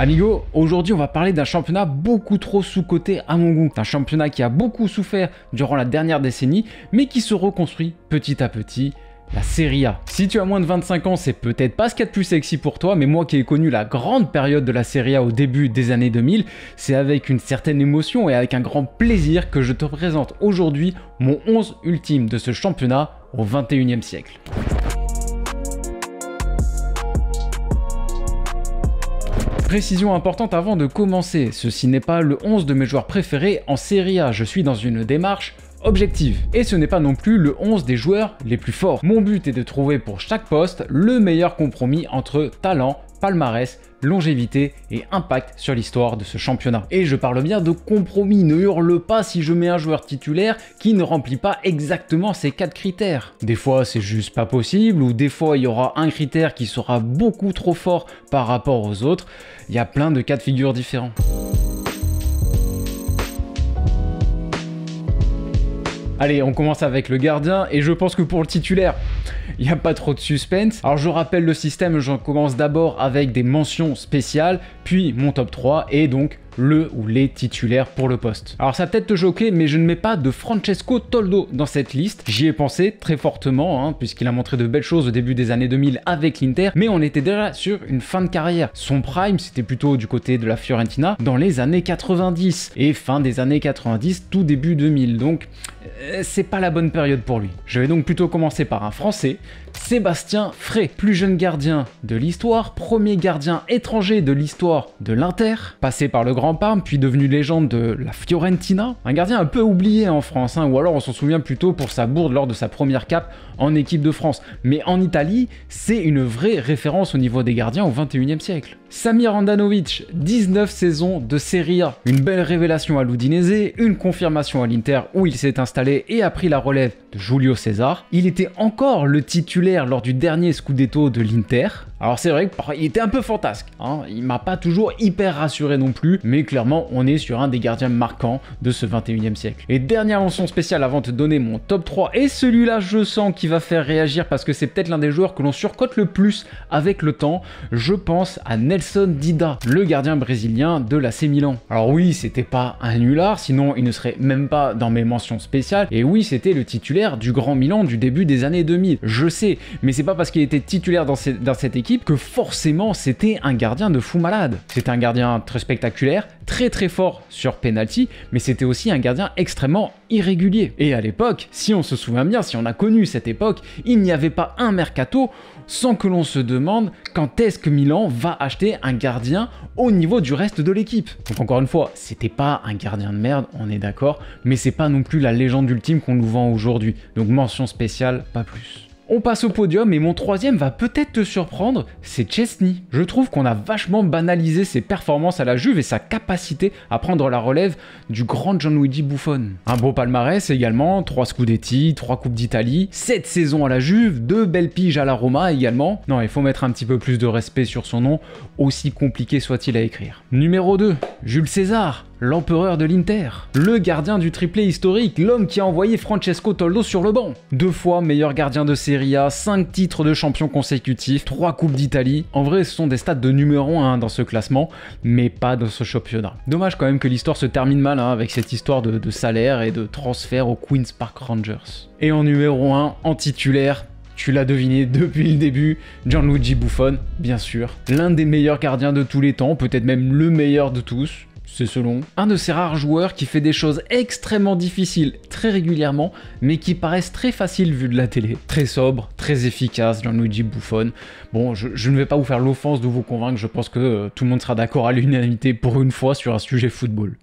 Amigo, aujourd'hui on va parler d'un championnat beaucoup trop sous-coté à mon goût. Un championnat qui a beaucoup souffert durant la dernière décennie, mais qui se reconstruit petit à petit. La Serie A. Si tu as moins de 25 ans, c'est peut-être pas ce qu'il y a de plus sexy pour toi, mais moi qui ai connu la grande période de la Serie A au début des années 2000, c'est avec une certaine émotion et avec un grand plaisir que je te présente aujourd'hui mon 11 ultime de ce championnat au 21e siècle. Précision importante avant de commencer, ceci n'est pas le 11 de mes joueurs préférés en Serie A, je suis dans une démarche objective. Et ce n'est pas non plus le 11 des joueurs les plus forts. Mon but est de trouver pour chaque poste le meilleur compromis entre talent, palmarès, longévité et impact sur l'histoire de ce championnat. Et je parle bien de compromis, ne hurle pas si je mets un joueur titulaire qui ne remplit pas exactement ces 4 critères. Des fois c'est juste pas possible, ou des fois il y aura un critère qui sera beaucoup trop fort par rapport aux autres. Il y a plein de cas de figure différents. Allez, on commence avec le gardien, et je pense que pour le titulaire, il n'y a pas trop de suspense. Alors je rappelle le système, je commence d'abord avec des mentions spéciales, puis mon top 3, et donc le ou les titulaires pour le poste. Alors ça va peut-être te choquer, mais je ne mets pas de Francesco Toldo dans cette liste. J'y ai pensé très fortement, puisqu'il a montré de belles choses au début des années 2000 avec l'Inter, mais on était déjà sur une fin de carrière. Son prime, c'était plutôt du côté de la Fiorentina dans les années 90, et fin des années 90, tout début 2000, donc c'est pas la bonne période pour lui. Je vais donc plutôt commencer par un Français, Sébastien Frey, plus jeune gardien de l'histoire, premier gardien étranger de l'histoire de l'Inter, passé par le Grand Parme, puis devenu légende de la Fiorentina, un gardien un peu oublié en France, ou alors on s'en souvient plutôt pour sa bourde lors de sa première cape en équipe de France, mais en Italie, c'est une vraie référence au niveau des gardiens au 21e siècle. Samir Handanovic, 19 saisons de Serie A, une belle révélation à l'Udinese, une confirmation à l'Inter où il s'est installé et a pris la relève de Julio César. Il était encore le titulaire lors du dernier Scudetto de l'Inter. Alors c'est vrai qu'il était un peu fantasque, il m'a pas toujours hyper rassuré non plus, mais clairement on est sur un des gardiens marquants de ce 21e siècle. Et dernière mention spéciale avant de te donner mon top 3, et celui-là je sens qu'il va faire réagir parce que c'est peut-être l'un des joueurs que l'on surcote le plus avec le temps, je pense à Nelson Dida, le gardien brésilien de l'AC Milan. Alors oui, c'était pas un nulard, sinon il ne serait même pas dans mes mentions spéciales, et oui c'était le titulaire du Grand Milan du début des années 2000, je sais, mais c'est pas parce qu'il était titulaire dans cette équipe que forcément c'était un gardien de fou malade. C'était un gardien très spectaculaire, très fort sur penalty, mais c'était aussi un gardien extrêmement irrégulier. Et à l'époque, si on se souvient bien, si on a connu cette époque, il n'y avait pas un mercato sans que l'on se demande quand est-ce que Milan va acheter un gardien au niveau du reste de l'équipe. Donc encore une fois, c'était pas un gardien de merde, on est d'accord, mais c'est pas non plus la légende ultime qu'on nous vend aujourd'hui. Donc mention spéciale, pas plus. On passe au podium et mon troisième va peut-être te surprendre, c'est Szczęsny. Je trouve qu'on a vachement banalisé ses performances à la Juve et sa capacité à prendre la relève du grand Gianluigi Buffon. Un beau palmarès également, 3 Scudetti, 3 Coupes d'Italie, 7 saisons à la Juve, 2 belles piges à la Roma également. Non, il faut mettre un petit peu plus de respect sur son nom, aussi compliqué soit-il à écrire. Numéro 2, Jules César, l'empereur de l'Inter, le gardien du triplé historique, l'homme qui a envoyé Francesco Toldo sur le banc. 2 fois meilleur gardien de Serie A, 5 titres de champion consécutifs, 3 coupes d'Italie. En vrai, ce sont des stats de numéro 1 dans ce classement, mais pas dans ce championnat. Dommage quand même que l'histoire se termine mal avec cette histoire de salaire et de transfert aux Queen's Park Rangers. Et en numéro 1, en titulaire, tu l'as deviné depuis le début, Gianluigi Buffon, bien sûr. L'un des meilleurs gardiens de tous les temps, peut-être même le meilleur de tous. C'est selon. Un de ces rares joueurs qui fait des choses extrêmement difficiles très régulièrement, mais qui paraissent très faciles vu de la télé. Très sobre, très efficace, Gianluigi Buffon. Bon, je ne vais pas vous faire l'offense de vous convaincre, je pense que tout le monde sera d'accord à l'unanimité pour une fois sur un sujet football.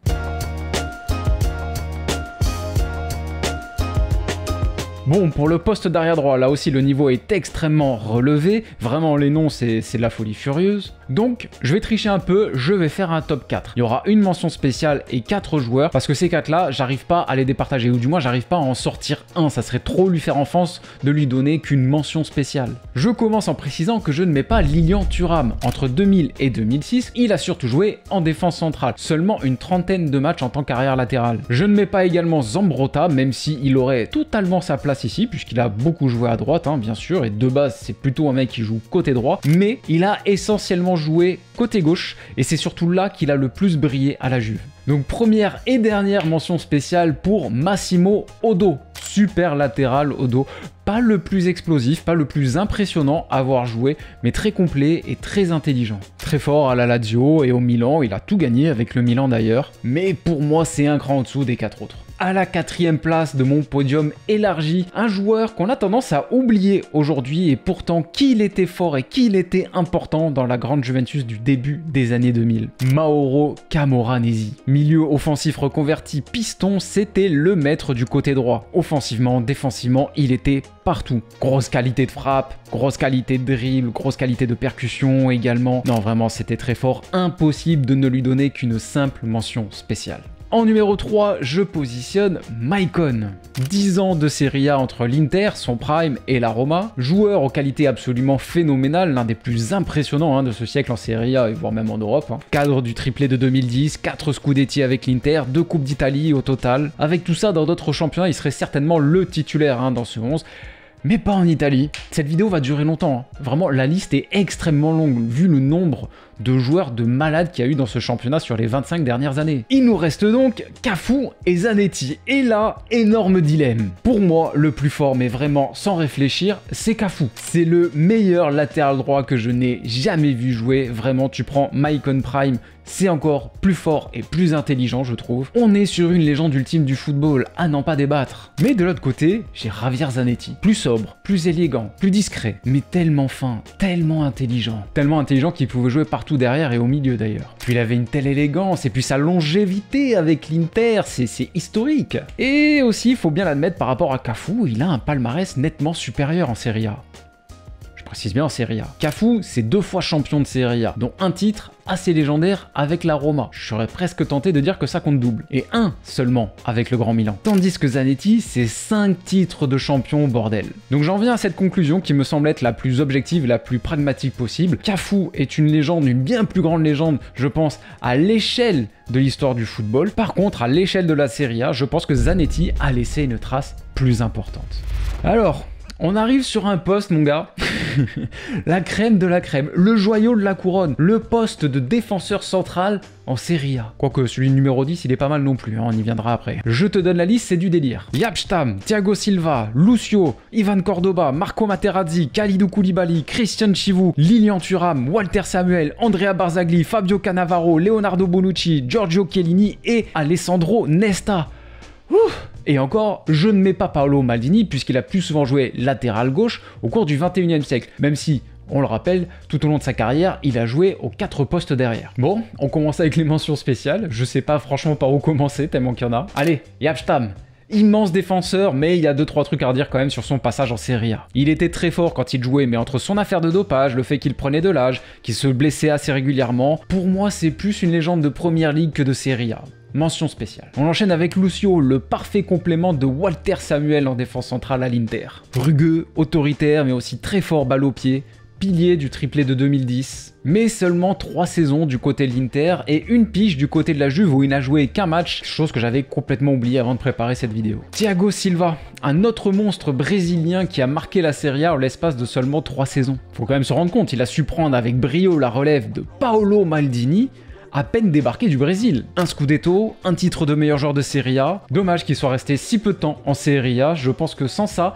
Bon, pour le poste d'arrière droit, là aussi le niveau est extrêmement relevé, vraiment les noms c'est de la folie furieuse. Donc, je vais tricher un peu, je vais faire un top 4. Il y aura une mention spéciale et 4 joueurs, parce que ces 4 là, j'arrive pas à les départager, ou du moins j'arrive pas à en sortir un, ça serait trop lui faire offense de lui donner qu'une mention spéciale. Je commence en précisant que je ne mets pas Lilian Thuram. Entre 2000 et 2006, il a surtout joué en défense centrale, seulement une trentaine de matchs en tant qu'arrière latéral. Je ne mets pas également Zambrotta, même s'il aurait totalement sa place ici, puisqu'il a beaucoup joué à droite, bien sûr, et de base c'est plutôt un mec qui joue côté droit, mais il a essentiellement souvent joué côté gauche et c'est surtout là qu'il a le plus brillé à la Juve. Donc première et dernière mention spéciale pour Massimo Odo, super latéral Odo, pas le plus explosif, pas le plus impressionnant à avoir joué, mais très complet et très intelligent. Très fort à la Lazio et au Milan, il a tout gagné avec le Milan d'ailleurs, mais pour moi c'est un cran en dessous des 4 autres. À la 4e place de mon podium élargi, un joueur qu'on a tendance à oublier aujourd'hui et pourtant qui il était fort et qui il était important dans la grande Juventus du début des années 2000. Mauro Camoranesi. Milieu offensif reconverti piston, c'était le maître du côté droit. Offensivement, défensivement, il était partout. Grosse qualité de frappe, grosse qualité de dribble, grosse qualité de percussion également. Non, vraiment, c'était très fort. Impossible de ne lui donner qu'une simple mention spéciale. En numéro 3, je positionne Maicon. 10 ans de Serie A entre l'Inter, son prime, et la Roma. Joueur aux qualités absolument phénoménales, l'un des plus impressionnants de ce siècle en Serie A et voire même en Europe. Cadre du triplé de 2010, 4 Scudetti avec l'Inter, 2 Coupes d'Italie au total. Avec tout ça, dans d'autres championnats, il serait certainement le titulaire dans ce 11. Mais pas en Italie. Cette vidéo va durer longtemps. Vraiment, la liste est extrêmement longue, vu le nombre de joueurs de malades qu'il y a eu dans ce championnat sur les 25 dernières années. Il nous reste donc Cafu et Zanetti. Et là, énorme dilemme. Pour moi, le plus fort, mais vraiment sans réfléchir, c'est Cafu. C'est le meilleur latéral droit que je n'ai jamais vu jouer. Vraiment, tu prends Maicon Prime, c'est encore plus fort et plus intelligent, je trouve. On est sur une légende ultime du football, à n'en pas débattre. Mais de l'autre côté, j'ai Javier Zanetti. Plus sobre, plus élégant, plus discret, mais tellement fin, tellement intelligent. Tellement intelligent qu'il pouvait jouer partout derrière et au milieu d'ailleurs. Puis il avait une telle élégance et puis sa longévité avec l'Inter, c'est historique. Et aussi, il faut bien l'admettre, par rapport à Cafu, il a un palmarès nettement supérieur en Serie A. Précise bien en Serie A. Cafu, c'est 2 fois champion de Serie A, dont un titre assez légendaire avec la Roma. Je serais presque tenté de dire que ça compte double. Et un seulement avec le Grand Milan. Tandis que Zanetti, c'est 5 titres de champion, bordel. Donc j'en viens à cette conclusion qui me semble être la plus objective et la plus pragmatique possible. Cafu est une légende, une bien plus grande légende, je pense, à l'échelle de l'histoire du football. Par contre, à l'échelle de la Serie A, je pense que Zanetti a laissé une trace plus importante. Alors, on arrive sur un poste, mon gars, la crème de la crème, le joyau de la couronne, le poste de défenseur central en Serie A. Quoique celui numéro 10, il est pas mal non plus, on y viendra après. Je te donne la liste, c'est du délire. Jaap Stam, Thiago Silva, Lucio, Ivan Cordoba, Marco Materazzi, Kalidou Koulibaly, Christian Chivu, Lilian Thuram, Walter Samuel, Andrea Barzagli, Fabio Cannavaro, Leonardo Bonucci, Giorgio Chiellini et Alessandro Nesta. Ouf. Et encore, je ne mets pas Paolo Maldini puisqu'il a plus souvent joué latéral gauche au cours du 21e siècle, même si, on le rappelle, tout au long de sa carrière, il a joué aux 4 postes derrière. Bon, on commence avec les mentions spéciales, je sais pas franchement par où commencer tellement qu'il y en a. Allez, Jaap Stam. Immense défenseur, mais il y a 2-3 trucs à redire quand même sur son passage en Serie A. Il était très fort quand il jouait, mais entre son affaire de dopage, le fait qu'il prenait de l'âge, qu'il se blessait assez régulièrement, pour moi c'est plus une légende de Première Ligue que de Serie A. Mention spéciale. On enchaîne avec Lucio, le parfait complément de Walter Samuel en défense centrale à l'Inter. Rugueux, autoritaire, mais aussi très fort balle au pied, pilier du triplé de 2010, mais seulement 3 saisons du côté de l'Inter et une pige du côté de la Juve où il n'a joué qu'un match, chose que j'avais complètement oublié avant de préparer cette vidéo. Thiago Silva, un autre monstre brésilien qui a marqué la Serie A en l'espace de seulement 3 saisons. Faut quand même se rendre compte, il a su prendre avec brio la relève de Paolo Maldini, à peine débarqué du Brésil. Un Scudetto, un titre de meilleur joueur de Serie A. Dommage qu'il soit resté si peu de temps en Serie A. Je pense que sans ça,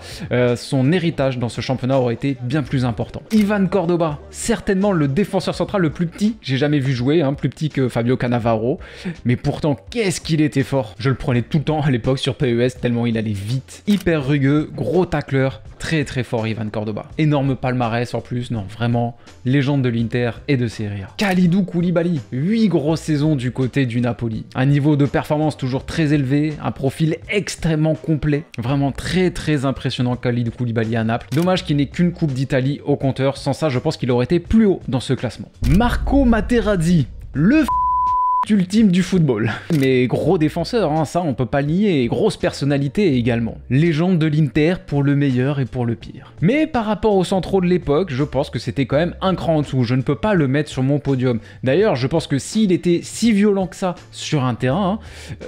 son héritage dans ce championnat aurait été bien plus important. Ivan Cordoba, certainement le défenseur central le plus petit que j'ai jamais vu jouer, plus petit que Fabio Cannavaro. Mais pourtant, qu'est-ce qu'il était fort. Je le prenais tout le temps à l'époque sur PES, tellement il allait vite. Hyper rugueux, gros tacleur, très très fort Ivan Cordoba. Énorme palmarès en plus, non vraiment, légende de l'Inter et de Serie A. Kalidou Koulibaly, 8 grosses saisons du côté du Napoli. Un niveau de performance toujours très élevé, un profil extrêmement complet, vraiment très très impressionnant Kalidou Koulibaly à Naples. Dommage qu'il n'ait qu'une Coupe d'Italie au compteur, sans ça je pense qu'il aurait été plus haut dans ce classement. Marco Materazzi, le ultime du football. Mais gros défenseur, ça on peut pas nier, et grosse personnalité également. Légende de l'Inter pour le meilleur et pour le pire. Mais par rapport aux centraux de l'époque, je pense que c'était quand même un cran en dessous, je ne peux pas le mettre sur mon podium. D'ailleurs, je pense que s'il était si violent que ça sur un terrain,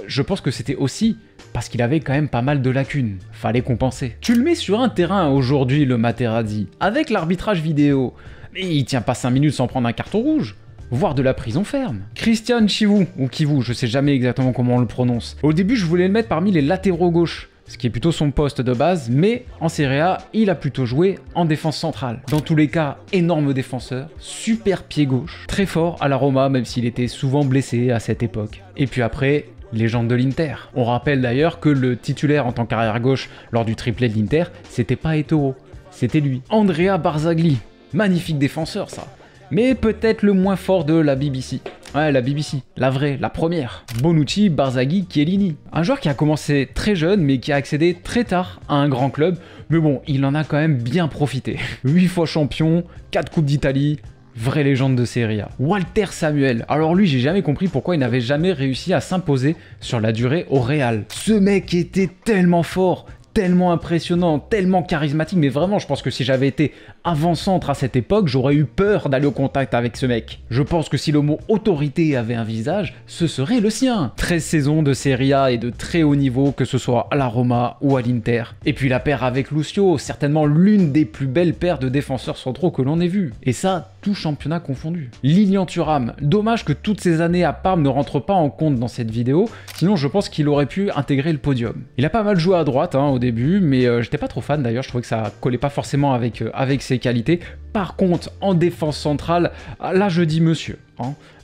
je pense que c'était aussi parce qu'il avait quand même pas mal de lacunes, fallait compenser. Tu le mets sur un terrain aujourd'hui, le Materazzi, avec l'arbitrage vidéo, mais il tient pas 5 minutes sans prendre un carton rouge, voire de la prison ferme. Christian Chivu, ou Kivu, je sais jamais exactement comment on le prononce. Au début, je voulais le mettre parmi les latéraux gauche, ce qui est plutôt son poste de base, mais en Serie A, il a plutôt joué en défense centrale. Dans tous les cas, énorme défenseur, super pied gauche, très fort à la Roma, même s'il était souvent blessé à cette époque. Et puis après, légende de l'Inter. On rappelle d'ailleurs que le titulaire en tant qu'arrière gauche lors du triplé de l'Inter, c'était pas Eto'o, c'était lui. Andrea Barzagli, magnifique défenseur ça, mais peut-être le moins fort de la BBC. Ouais, la BBC, la vraie, la première. Bonucci, Barzagli, Chiellini. Un joueur qui a commencé très jeune, mais qui a accédé très tard à un grand club. Mais bon, il en a quand même bien profité. 8 fois champion, 4 coupes d'Italie, vraie légende de Serie A. Walter Samuel. Alors lui, j'ai jamais compris pourquoi il n'avait jamais réussi à s'imposer sur la durée au Real. Ce mec était tellement fort, tellement impressionnant, tellement charismatique, mais vraiment, je pense que si j'avais été avant-centre à cette époque, j'aurais eu peur d'aller au contact avec ce mec. Je pense que si le mot autorité avait un visage, ce serait le sien. 13 saisons de Serie A et de très haut niveau, que ce soit à la Roma ou à l'Inter. Et puis la paire avec Lucio, certainement l'une des plus belles paires de défenseurs centraux que l'on ait vu. Et ça, tout championnat confondu. Lilian Thuram, dommage que toutes ces années à Parme ne rentrent pas en compte dans cette vidéo, sinon je pense qu'il aurait pu intégrer le podium. Il a pas mal joué à droite au début, mais j'étais pas trop fan d'ailleurs, je trouvais que ça collait pas forcément avec ses qualités. Par contre, en défense centrale, là je dis monsieur.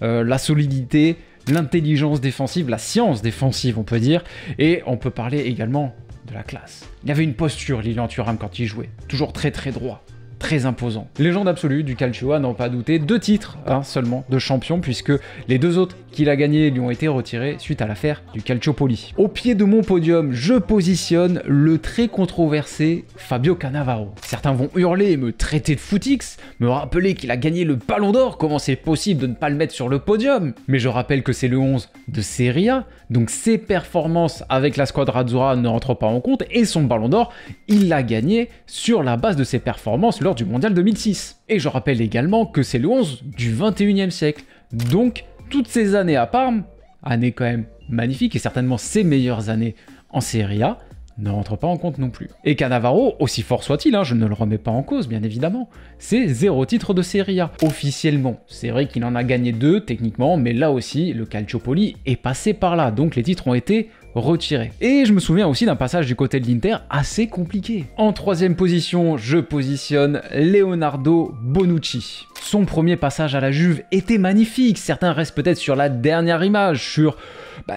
La solidité, l'intelligence défensive, la science défensive on peut dire, et on peut parler également de la classe. Il y avait une posture Lilian Thuram quand il jouait, toujours très très droit. Très imposant. Légende absolue du calcio, à n'en pas douter. 2 titres seulement de champion, puisque les 2 autres qu'il a gagnés lui ont été retirés suite à l'affaire du Calciopoli. Au pied de mon podium, je positionne le très controversé Fabio Cannavaro. Certains vont hurler et me traiter de footix, me rappeler qu'il a gagné le Ballon d'Or, comment c'est possible de ne pas le mettre sur le podium? Mais je rappelle que c'est le 11 de Serie A, donc ses performances avec la squadra azzurra ne rentrent pas en compte, et son Ballon d'Or, il l'a gagné sur la base de ses performances lors du Mondial 2006. Et je rappelle également que c'est le 11 du 21e siècle, donc toutes ces années à Parme, années quand même magnifiques et certainement ses meilleures années en Serie A, ne rentre pas en compte non plus. Et Cannavaro, aussi fort soit-il, je ne le remets pas en cause bien évidemment, c'est 0 titre de Serie A. Officiellement, c'est vrai qu'il en a gagné 2 techniquement, mais là aussi, le Calciopoli est passé par là, donc les titres ont été retirés. Et je me souviens aussi d'un passage du côté de l'Inter assez compliqué. En 3e position, je positionne Leonardo Bonucci. Son premier passage à la Juve était magnifique, certains restent peut-être sur la dernière image, sur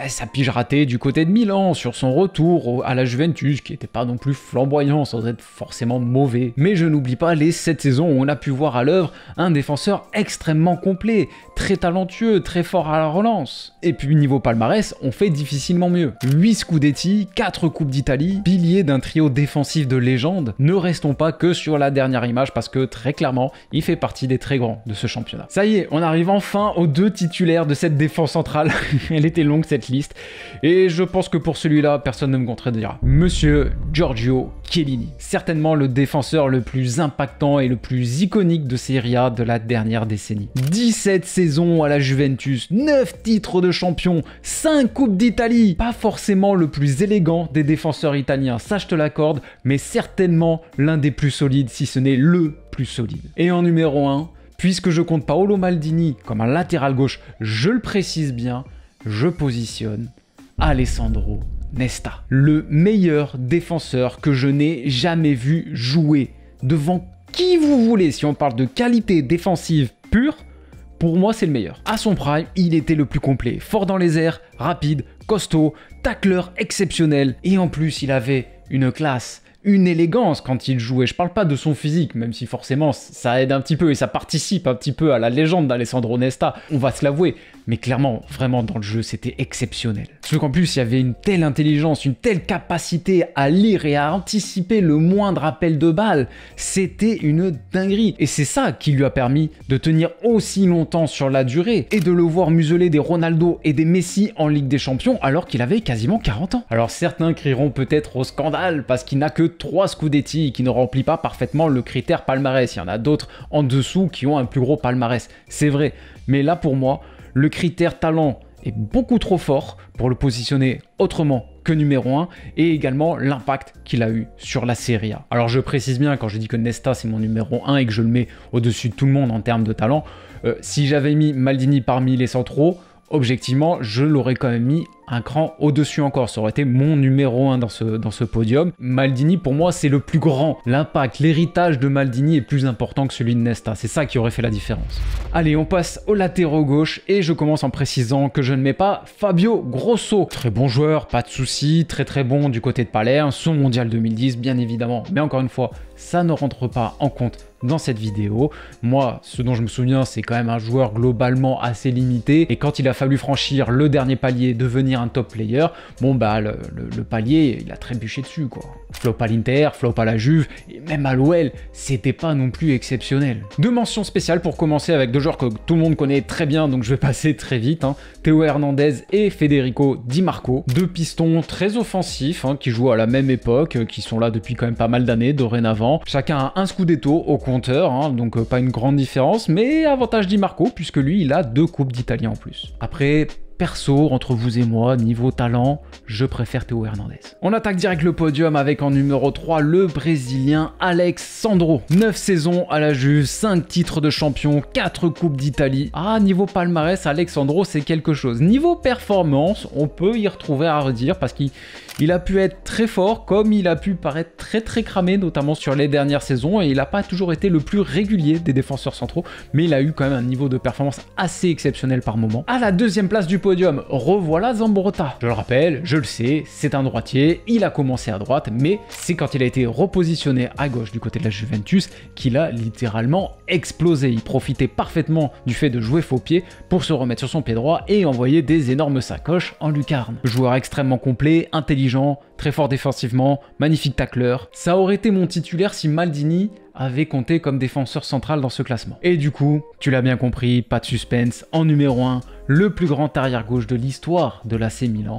sa pige ratée du côté de Milan, sur son retour à la Juventus, qui n'était pas non plus flamboyant sans être forcément mauvais. Mais je n'oublie pas les 7 saisons où on a pu voir à l'œuvre un défenseur extrêmement complet, très talentueux, très fort à la relance. Et puis niveau palmarès, on fait difficilement mieux. 8 Scudetti, 4 Coupes d'Italie, pilier d'un trio défensif de légende. Ne restons pas que sur la dernière image parce que très clairement, il fait partie des très grands de ce championnat. Ça y est, on arrive enfin aux 2 titulaires de cette défense centrale. Elle était longue cette liste. Et je pense que pour celui-là, personne ne me contredira. Monsieur Giorgio Chiellini. Certainement le défenseur le plus impactant et le plus iconique de Serie A de la dernière décennie. 17 saisons à la Juventus, 9 titres de champion, 5 Coupes d'Italie. Pas forcément le plus élégant des défenseurs italiens, ça je te l'accorde, mais certainement l'un des plus solides, si ce n'est le plus solide. Et en numéro 1, puisque je compte Paolo Maldini comme un latéral gauche, je le précise bien, je positionne Alessandro Nesta, le meilleur défenseur que je n'ai jamais vu jouer. Devant qui vous voulez, si on parle de qualité défensive pure, pour moi c'est le meilleur. À son prime, il était le plus complet, fort dans les airs, rapide, costaud, tacleur exceptionnel, et en plus il avait une classe, une élégance quand il jouait. Je parle pas de son physique, même si forcément ça aide un petit peu et ça participe un petit peu à la légende d'Alessandro Nesta, on va se l'avouer, mais clairement, vraiment dans le jeu, c'était exceptionnel. Sauf qu'en plus, il y avait une telle intelligence, une telle capacité à lire et à anticiper le moindre appel de balle, c'était une dinguerie. Et c'est ça qui lui a permis de tenir aussi longtemps sur la durée et de le voir museler des Ronaldo et des Messi en Ligue des Champions alors qu'il avait quasiment 40 ans. Alors certains crieront peut-être au scandale parce qu'il n'a que 3 Scudetti et qui ne remplit pas parfaitement le critère palmarès. Il y en a d'autres en dessous qui ont un plus gros palmarès, c'est vrai. Mais là pour moi, le critère talent est beaucoup trop fort pour le positionner autrement que numéro 1 et également l'impact qu'il a eu sur la Serie A. Alors je précise bien quand je dis que Nesta c'est mon numéro 1 et que je le mets au-dessus de tout le monde en termes de talent, si j'avais mis Maldini parmi les centraux, objectivement, je l'aurais quand même mis un cran au-dessus encore. Ça aurait été mon numéro 1 dans ce podium. Maldini, pour moi, c'est le plus grand. L'impact, l'héritage de Maldini est plus important que celui de Nesta. C'est ça qui aurait fait la différence. Allez, on passe au latéraux gauche et je commence en précisant que je ne mets pas Fabio Grosso. Très bon joueur, pas de souci, très bon du côté de Palerme, son mondial 2010, bien évidemment. Mais encore une fois, ça ne rentre pas en compte dans cette vidéo. Moi, ce dont je me souviens, c'est quand même un joueur globalement assez limité. Et quand il a fallu franchir le dernier palier, devenir un top player, bon bah le palier, il a trébuché dessus quoi. Flop à l'Inter, flop à la Juve, et même à l'OL, c'était pas non plus exceptionnel. Deux mentions spéciales pour commencer avec deux joueurs que tout le monde connaît très bien, donc je vais passer très vite. Théo Hernandez et Federico Di Marco. Deux pistons très offensifs, qui jouent à la même époque, qui sont là depuis quand même pas mal d'années dorénavant. Chacun a un scudetto au compteur, donc pas une grande différence, mais avantage Di Marco, puisque lui, il a 2 coupes d'Italie en plus. Après, perso, entre vous et moi, niveau talent, je préfère Théo Hernandez. On attaque direct le podium avec en numéro 3 le Brésilien Alex Sandro. 9 saisons à la Juve, 5 titres de champion, 4 coupes d'Italie. Ah, niveau palmarès, Alex Sandro, c'est quelque chose. Niveau performance, on peut y retrouver à redire parce qu'il a pu être très fort, comme il a pu paraître très cramé, notamment sur les dernières saisons, et il n'a pas toujours été le plus régulier des défenseurs centraux, mais il a eu quand même un niveau de performance assez exceptionnel par moment. À la deuxième place du podium, revoilà Zambrotta. Je le rappelle, je le sais, c'est un droitier, il a commencé à droite, mais c'est quand il a été repositionné à gauche du côté de la Juventus qu'il a littéralement explosé. Il profitait parfaitement du fait de jouer faux pied pour se remettre sur son pied droit et envoyer des énormes sacoches en lucarne. Joueur extrêmement complet, intelligent, très fort défensivement, magnifique tacleur. Ça aurait été mon titulaire si Maldini avait compté comme défenseur central dans ce classement. Et du coup, tu l'as bien compris, pas de suspense, en numéro 1, le plus grand arrière-gauche de l'histoire de l'AC Milan,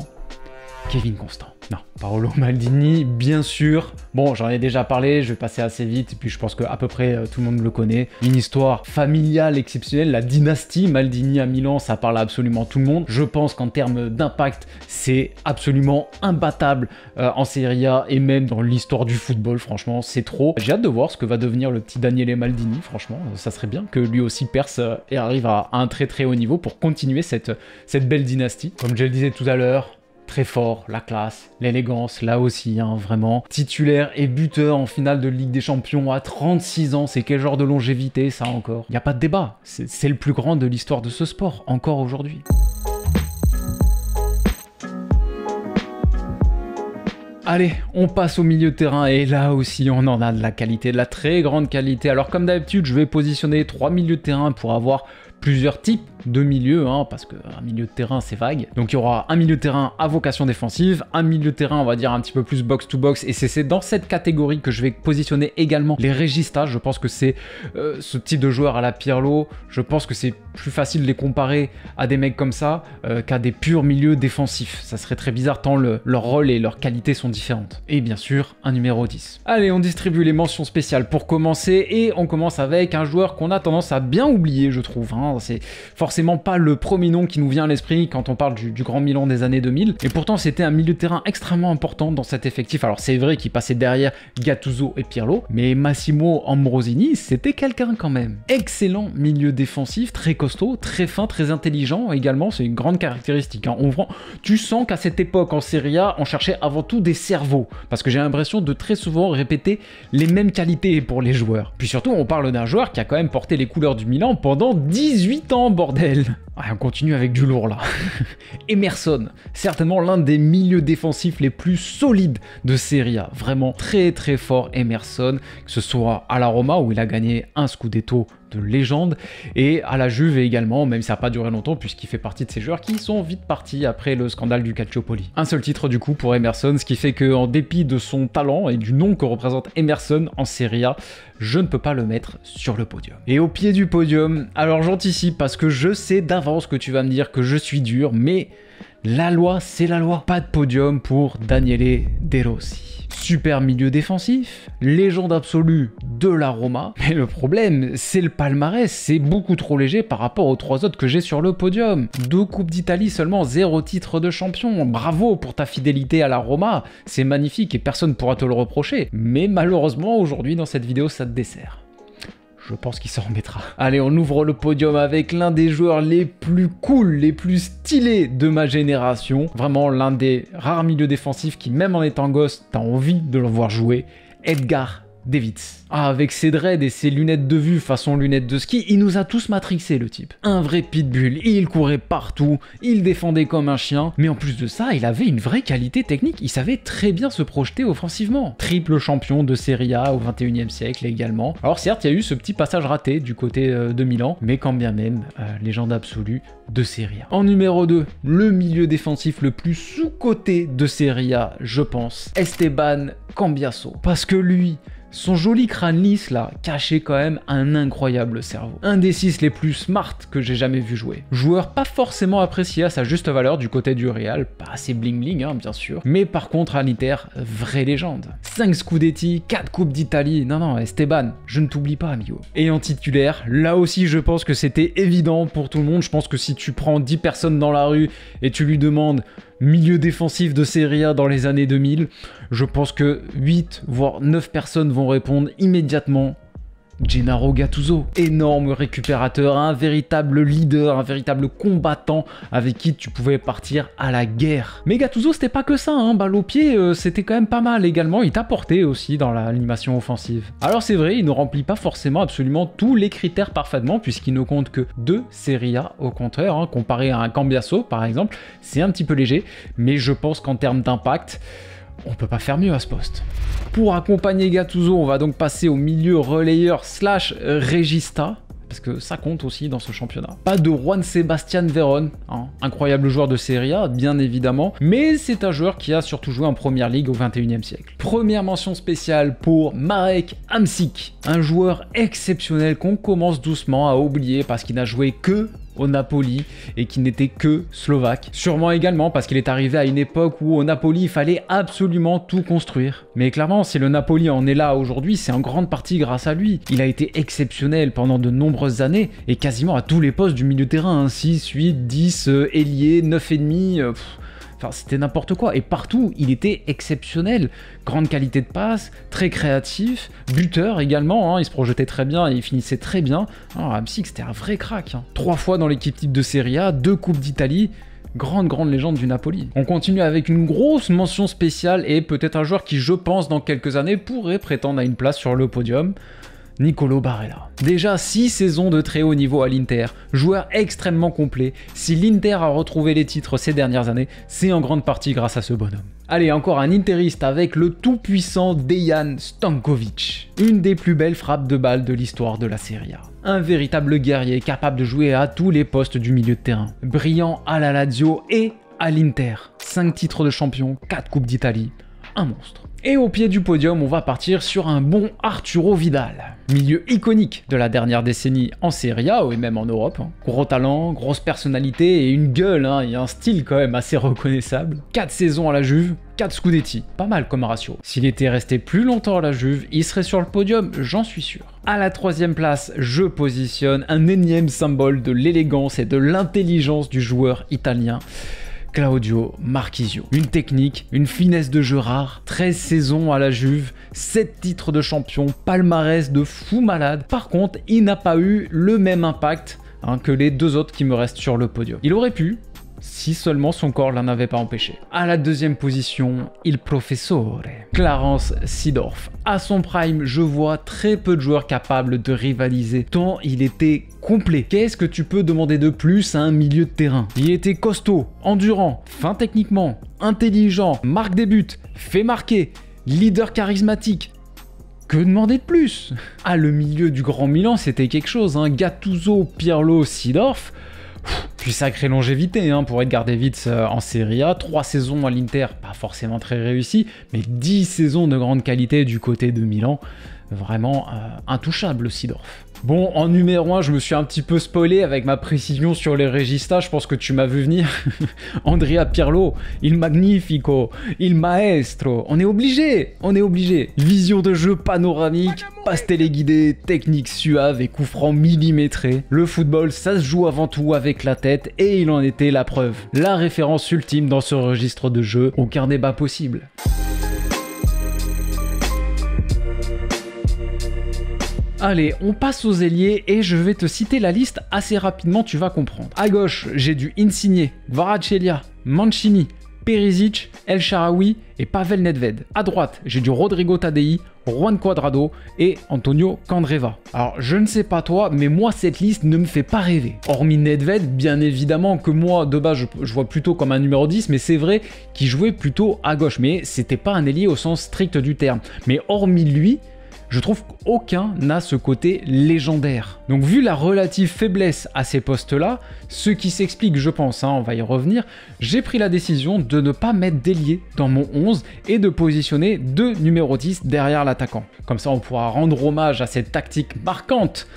Kevin Constant. Non, Paolo Maldini, bien sûr. Bon, j'en ai déjà parlé, je vais passer assez vite, et puis je pense qu'à peu près tout le monde le connaît. Une histoire familiale exceptionnelle, la dynastie Maldini à Milan, ça parle à absolument tout le monde. Je pense qu'en termes d'impact, c'est absolument imbattable en Serie A, et même dans l'histoire du football, franchement, c'est trop. J'ai hâte de voir ce que va devenir le petit Daniele Maldini, franchement, ça serait bien que lui aussi perce et arrive à un très haut niveau pour continuer cette belle dynastie. Comme je le disais tout à l'heure, très fort, la classe, l'élégance, là aussi, vraiment. Titulaire et buteur en finale de Ligue des Champions à 36 ans, c'est quel genre de longévité ça encore? Il n'y a pas de débat, c'est le plus grand de l'histoire de ce sport, encore aujourd'hui. Allez, on passe au milieu de terrain et là aussi on en a de la qualité, de la très grande qualité. Alors comme d'habitude, je vais positionner 3 milieux de terrain pour avoir plusieurs types de milieux, parce qu'un milieu de terrain c'est vague. Donc il y aura un milieu de terrain à vocation défensive, un milieu de terrain on va dire un petit peu plus box to box, et c'est dans cette catégorie que je vais positionner également les régistas. Je pense que c'est ce type de joueur à la Pirlo, je pense que c'est plus facile de les comparer à des mecs comme ça qu'à des purs milieux défensifs. Ça serait très bizarre tant leur rôle et leur qualité sont différentes. Et bien sûr, un numéro 10. Allez, on distribue les mentions spéciales pour commencer, et on commence avec un joueur qu'on a tendance à bien oublier, je trouve. C'est forcément pas le premier nom qui nous vient à l'esprit quand on parle du Grand Milan des années 2000, et pourtant c'était un milieu de terrain extrêmement important dans cet effectif. Alors c'est vrai qu'il passait derrière Gattuso et Pirlo, mais Massimo Ambrosini, c'était quelqu'un quand même. Excellent milieu défensif, très costaud, très fin, très intelligent également, c'est une grande caractéristique. Tu sens qu'à cette époque en Serie A, on cherchait avant tout des cerveaux, parce que j'ai l'impression de très souvent répéter les mêmes qualités pour les joueurs. Puis surtout, on parle d'un joueur qui a quand même porté les couleurs du Milan pendant 18 ans, bordel. Ouais, on continue avec du lourd là. Emerson, certainement l'un des milieux défensifs les plus solides de Serie A. Vraiment très fort Emerson, que ce soit à la Roma où il a gagné un Scudetto de légende, et à la Juve également, même si ça n'a pas duré longtemps puisqu'il fait partie de ces joueurs qui sont vite partis après le scandale du Calciopoli. Un seul titre du coup pour Emerson, ce qui fait qu'en dépit de son talent et du nom que représente Emerson en Serie A, je ne peux pas le mettre sur le podium. Et au pied du podium, alors j'anticipe parce que je sais d'avance que tu vas me dire que je suis dur, mais La loi, c'est la loi. Pas de podium pour Daniele De Rossi. Super milieu défensif, légende absolue de la Roma. Mais le problème, c'est le palmarès, c'est beaucoup trop léger par rapport aux 3 autres que j'ai sur le podium. 2 Coupes d'Italie, seulement 0 titre de champion. Bravo pour ta fidélité à la Roma, c'est magnifique et personne ne pourra te le reprocher. Mais malheureusement, aujourd'hui, dans cette vidéo, ça te dessert. Je pense qu'il s'en remettra. Allez, on ouvre le podium avec l'un des joueurs les plus cool, les plus stylés de ma génération. Vraiment l'un des rares milieux défensifs qui, même en étant gosse, t'as envie de le voir jouer. Edgar Davids. Ah, avec ses dreads et ses lunettes de vue façon lunettes de ski, il nous a tous matrixé le type. Un vrai pitbull, il courait partout, il défendait comme un chien, mais en plus de ça, il avait une vraie qualité technique, il savait très bien se projeter offensivement. Triple champion de Serie A au 21e siècle également. Alors certes, il y a eu ce petit passage raté du côté de Milan, mais quand bien même, légende absolue de Serie A. En numéro 2, le milieu défensif le plus sous-coté de Serie A, je pense, Esteban Cambiasso. Parce que lui, son joli crâne lisse là, cachait quand même un incroyable cerveau. Un des 6 les plus smart que j'ai jamais vu jouer. Joueur pas forcément apprécié à sa juste valeur du côté du Real, pas assez bling bling hein, bien sûr, mais par contre à l'Inter, vraie légende. 5 Scudetti, 4 Coupes d'Italie, non Esteban, je ne t'oublie pas amigo. Et en titulaire, là aussi je pense que c'était évident pour tout le monde, je pense que si tu prends 10 personnes dans la rue et tu lui demandes milieu défensif de Serie A dans les années 2000, je pense que 8 voire 9 personnes vont répondre immédiatement Gennaro Gattuso. Énorme récupérateur, un véritable leader, un véritable combattant avec qui tu pouvais partir à la guerre. Mais Gattuso c'était pas que ça, hein, balle au pied c'était quand même pas mal également, il t'apportait aussi dans l'animation offensive. Alors c'est vrai, il ne remplit pas forcément absolument tous les critères parfaitement puisqu'il ne compte que 2 Serie A au contraire, hein, comparé à un Cambiasso par exemple, c'est un petit peu léger, mais je pense qu'en termes d'impact, on peut pas faire mieux à ce poste. Pour accompagner Gattuso, on va donc passer au milieu relayeur slash régista, parce que ça compte aussi dans ce championnat. Pas de Juan Sebastian Veron, hein, incroyable joueur de Serie A, bien évidemment, mais c'est un joueur qui a surtout joué en première ligue au 21e siècle. Première mention spéciale pour Marek Hamšík, un joueur exceptionnel qu'on commence doucement à oublier parce qu'il n'a joué que au Napoli et qui n'était que slovaque. Sûrement également parce qu'il est arrivé à une époque où au Napoli il fallait absolument tout construire. Mais clairement, si le Napoli en est là aujourd'hui, c'est en grande partie grâce à lui. Il a été exceptionnel pendant de nombreuses années et quasiment à tous les postes du milieu de terrain, hein, 6, 8, 10, ailier, 9,5, enfin, c'était n'importe quoi. Et partout, il était exceptionnel. Grande qualité de passe, très créatif, buteur également. Hein, il se projetait très bien et il finissait très bien. Hamšík, c'était un vrai crack. Hein. 3 fois dans l'équipe type de Serie A, 2 Coupes d'Italie. Grande légende du Napoli. On continue avec une grosse mention spéciale et peut-être un joueur qui, je pense, dans quelques années, pourrait prétendre à une place sur le podium. Nicolo Barella. Déjà 6 saisons de très haut niveau à l'Inter, joueur extrêmement complet. Si l'Inter a retrouvé les titres ces dernières années, c'est en grande partie grâce à ce bonhomme. Allez, encore un interiste avec le tout-puissant Dejan Stanković. Une des plus belles frappes de balle de l'histoire de la Serie A. Un véritable guerrier capable de jouer à tous les postes du milieu de terrain. Brillant à la Lazio et à l'Inter. 5 titres de champion, 4 Coupes d'Italie. Un monstre. Et au pied du podium, on va partir sur un bon Arturo Vidal. Milieu iconique de la dernière décennie en Serie A et même en Europe. Gros talent, grosse personnalité et une gueule, hein, et un style quand même assez reconnaissable. 4 saisons à la Juve, 4 Scudetti. Pas mal comme ratio. S'il était resté plus longtemps à la Juve, il serait sur le podium, j'en suis sûr. À la 3e place, je positionne un énième symbole de l'élégance et de l'intelligence du joueur italien. Claudio Marchisio. Une technique, une finesse de jeu rare, 13 saisons à la Juve, 7 titres de champion, palmarès de fou malade. Par contre, il n'a pas eu le même impact que les 2 autres qui me restent sur le podium. Il aurait pu, si seulement son corps l'en avait pas empêché. À la 2e position, il professore, Clarence Seedorf. À son prime, je vois très peu de joueurs capables de rivaliser, tant il était complet. Qu'est-ce que tu peux demander de plus à un milieu de terrain? Il était costaud, endurant, fin techniquement, intelligent, marque des buts, fait marquer, leader charismatique. Que demander de plus? Ah, le milieu du Grand Milan, c'était quelque chose, hein. Gattuso, Pirlo, Seedorf. Puis sacrée longévité hein, pour Edgar Davids en Serie A, 3 saisons à l'Inter, pas forcément très réussies, mais 10 saisons de grande qualité du côté de Milan, vraiment intouchable, Seedorf. Bon, en numéro 1, je me suis un petit peu spoilé avec ma précision sur les Regista, je pense que tu m'as vu venir. Andrea Pirlo, il magnifico, il maestro, on est obligé. Vision de jeu panoramique, passe téléguidée, technique suave et coup franc millimétré. Le football, ça se joue avant tout avec la tête et il en était la preuve. La référence ultime dans ce registre de jeu, aucun débat possible. Allez, on passe aux ailiers et je vais te citer la liste assez rapidement, tu vas comprendre. À gauche, j'ai du Insigne, Kvaratskhelia, Mancini, Perisic, El Shaarawy et Pavel Nedved. À droite, j'ai du Rodrigo Tadei, Juan Cuadrado et Antonio Candreva. Alors, je ne sais pas toi, mais moi, cette liste ne me fait pas rêver. Hormis Nedved, bien évidemment que moi, de base, je vois plutôt comme un numéro 10, mais c'est vrai qu'il jouait plutôt à gauche. Mais c'était pas un ailier au sens strict du terme. Mais hormis lui, je trouve qu'aucun n'a ce côté légendaire. Donc vu la relative faiblesse à ces postes-là, ce qui s'explique, je pense, on va y revenir, j'ai pris la décision de ne pas mettre d'ailier dans mon 11 et de positionner 2 numéros 10 derrière l'attaquant. Comme ça, on pourra rendre hommage à cette tactique marquante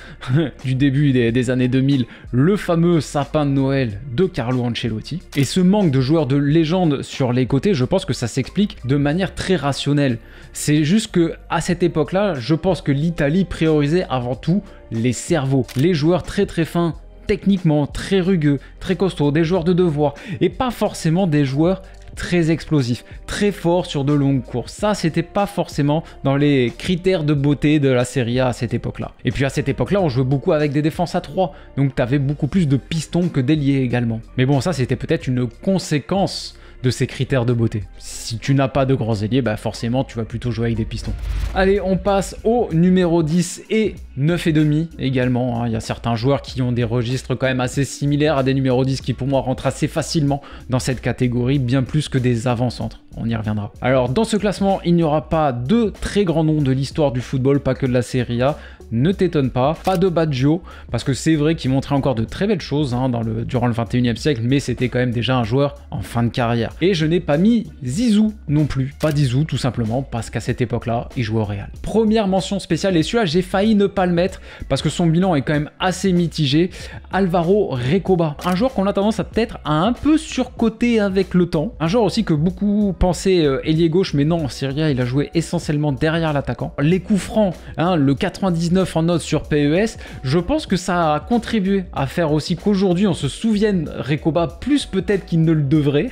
du début des années 2000, le fameux sapin de Noël de Carlo Ancelotti. Et ce manque de joueurs de légende sur les côtés, je pense que ça s'explique de manière très rationnelle. C'est juste que à cette époque-là, je pense que l'Italie priorisait avant tout les cerveaux, les joueurs très fins, techniquement très rugueux, très costauds, des joueurs de devoir, et pas forcément des joueurs très explosifs, très forts sur de longues courses. Ça, c'était pas forcément dans les critères de beauté de la Serie A à cette époque-là. Et puis à cette époque-là, on jouait beaucoup avec des défenses à 3, donc t'avais beaucoup plus de pistons que d'ailiers également. Mais bon, ça, c'était peut-être une conséquence de ces critères de beauté. Si tu n'as pas de grands ailiers, bah forcément tu vas plutôt jouer avec des pistons. Allez, on passe au numéro 10 et 9,5 également. Il y a certains joueurs qui ont des registres quand même assez similaires à des numéros 10 qui pour moi rentrent assez facilement dans cette catégorie, bien plus que des avant-centres. On y reviendra. Alors dans ce classement, il n'y aura pas de très grands noms de l'histoire du football, pas que de la Serie A. Ne t'étonne pas de Baggio, parce que c'est vrai qu'il montrait encore de très belles choses durant le 21e siècle, mais c'était quand même déjà un joueur en fin de carrière. Et je n'ai pas mis Zizou non plus. Pas Zizou, tout simplement, parce qu'à cette époque-là, il jouait au Real. Première mention spéciale, et celui-là, j'ai failli ne pas le mettre, parce que son bilan est quand même assez mitigé. Alvaro Recoba, un joueur qu'on a tendance à peut-être un peu surcoter avec le temps. Un joueur aussi que beaucoup pensaient ailier gauche, mais non, en Serie A, il a joué essentiellement derrière l'attaquant. Les coups francs, le 99 en note sur PES, je pense que ça a contribué à faire aussi qu'aujourd'hui on se souvienne Recoba plus peut-être qu'il ne le devrait.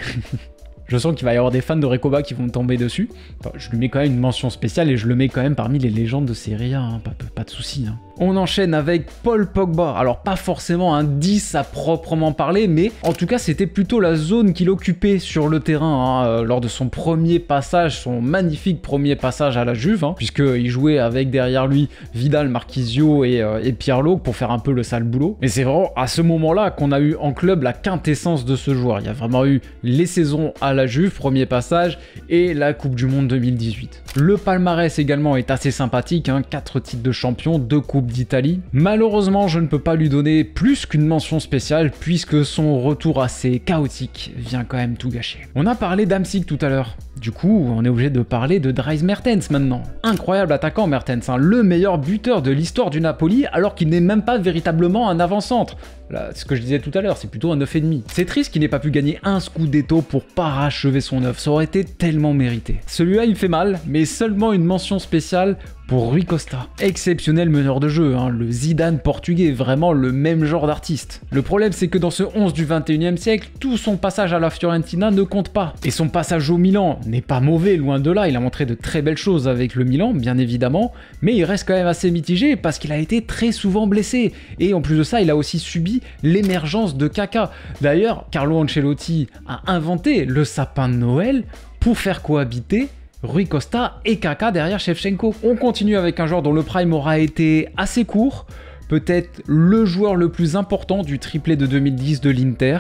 Je sens qu'il va y avoir des fans de Recoba qui vont tomber dessus. Enfin, je lui mets quand même une mention spéciale et je le mets quand même parmi les légendes de Serie A, pas de soucis. On enchaîne avec Paul Pogba. Alors pas forcément un 10 à proprement parler, mais en tout cas c'était plutôt la zone qu'il occupait sur le terrain lors de son premier passage, son magnifique premier passage à la Juve, puisqu'il jouait avec derrière lui Vidal, Marquisio et Pirlo pour faire un peu le sale boulot. Mais c'est vraiment à ce moment-là qu'on a eu en club la quintessence de ce joueur. Il y a vraiment eu les saisons à la Juve, premier passage, et la Coupe du Monde 2018. Le palmarès également est assez sympathique, 4 titres de champion, 2 Coupes d'Italie. Malheureusement, je ne peux pas lui donner plus qu'une mention spéciale puisque son retour assez chaotique vient quand même tout gâcher. On a parlé d'Hamsik tout à l'heure. Du coup, on est obligé de parler de Dries Mertens maintenant. Incroyable attaquant Mertens, le meilleur buteur de l'histoire du Napoli alors qu'il n'est même pas véritablement un avant-centre. Là, ce que je disais tout à l'heure, c'est plutôt un 9,5. C'est triste qu'il n'ait pas pu gagner un Scudetto pour parachever son œuvre, ça aurait été tellement mérité. Celui-là, il me fait mal, mais seulement une mention spéciale pour Rui Costa. Exceptionnel meneur de jeu, le Zidane portugais, vraiment le même genre d'artiste. Le problème, c'est que dans ce 11 du 21e siècle, tout son passage à la Fiorentina ne compte pas. Et son passage au Milan n'est pas mauvais, loin de là, il a montré de très belles choses avec le Milan, bien évidemment, mais il reste quand même assez mitigé parce qu'il a été très souvent blessé. Et en plus de ça, il a aussi subi l'émergence de Kaka. D'ailleurs, Carlo Ancelotti a inventé le sapin de Noël pour faire cohabiter Rui Costa et Kaka derrière Shevchenko. On continue avec un joueur dont le prime aura été assez court, peut-être le joueur le plus important du triplé de 2010 de l'Inter,